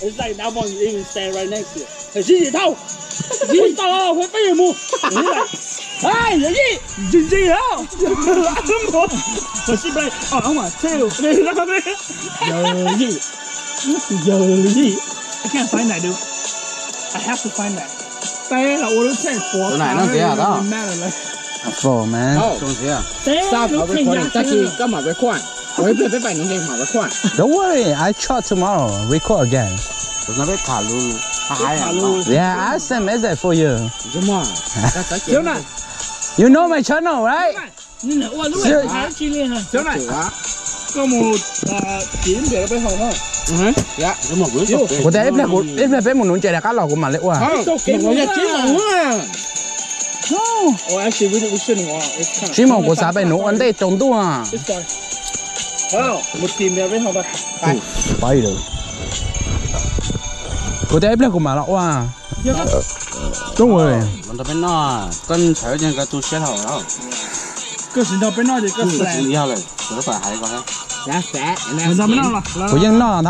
It's like that one even stand right next to it. 洗洗头，洗到啊会飞木。哎，有意，真正好。我是不是？哦，我这有那有意，有意。I can't find that, dude. I have to find that. 但係我都真係火。ตัวไหนน้องเสียอ่ะ For man. ตรงเสีย Stop recording. ตะกี้ก็มาrecord. 我一邊ไปน้องเด็กมาrecord. Don't worry, I try tomorrow. Record again. ตัวนั้นไปขาลูหายอ่ะ Yeah, I send message for you. จะมา 小南， You know my channel, right? 你我如果還訓練哈，小南，咁我點嘅都俾好啦。呀，咁我唔做。我哋一俾門lon借嚟加落個物力哇。我一隻毛啊！ Oh, actually, we shouldn't want. It's kind of. 希望我撒俾農安啲種多啊。 This guy. 好，我點嘅俾好吧。擺喺度。我哋一俾個物力哇。Don't worry. 我哋邊嗱跟隨正個做舌頭咯。個舌頭邊嗱就個舌。以後嚟，我都快係個啦。That's that. 舌頭邊嗱啦。我應嗱頭。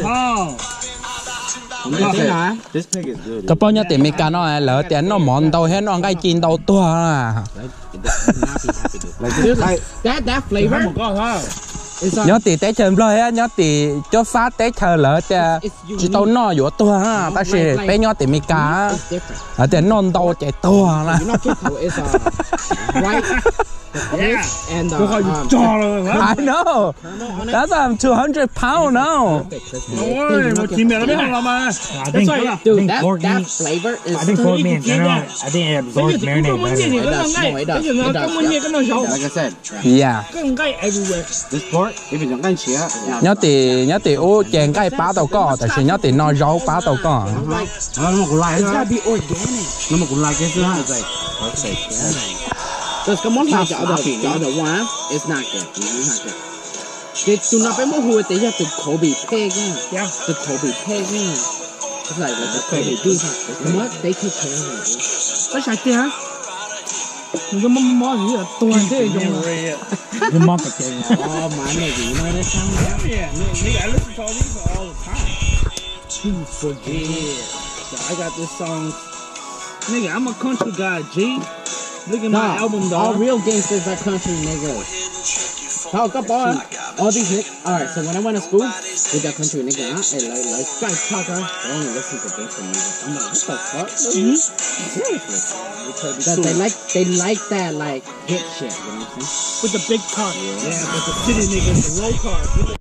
哦。 This pig is good. ก็ป้อนยาติมีการน้อยเหรอแต่น้องหมอนโตให้น้องใกล้กินโตตัวอ่ะ Like that flavor. ยอติเตะเชิญเลยอ่ะยอติเจ้าฟ้าเตะเชิญเหรอแต่จีโตน้อยอยู่ตัวอ่ะแต่สิเป็นยอติมีการแต่น้องโตใจตัวนะ Right. Yeah. And I know. That's 200 pounds now. 我點嘅俾好啦嘛。Dude, that flavor is. I think pork meat in general, I think it absorbs marinade better. Like I said. Yeah. 更加 everywhere. This pork, if it's not cheap. nhớ thì ô chèn cái bá tàu có,แต่是nhớ thì nó rau bá tàu có. Nó cũng like. It's gotta be organic. Nó cũng like cái thứ hai là perfect. Because cái món nào chọn được one, it's not good. It's not good. They do not be more who they have to Kobe pig. Yeah. The Kobe pig. It's like the Kobe beef. What they take care of it. 我想點啊？你個乜魚啊？斷這種啊？ The market thing. Oh my nigga, you know that sound? Yeah, nigga, I listen to all these all the time. To forget. So I got this song. Nigga, I'm a country guy, G. Look at my album, dog. All real gangsters are country niggas. How come all these niggas? Alright, so when I went to school, we got country niggas, and like guys talk, they only listen to gangster music. I'm like, what the fuck? Seriously. Because they like that like hit shit, you know what I'm saying? With the big car. Yeah, but the city niggas, the low cars.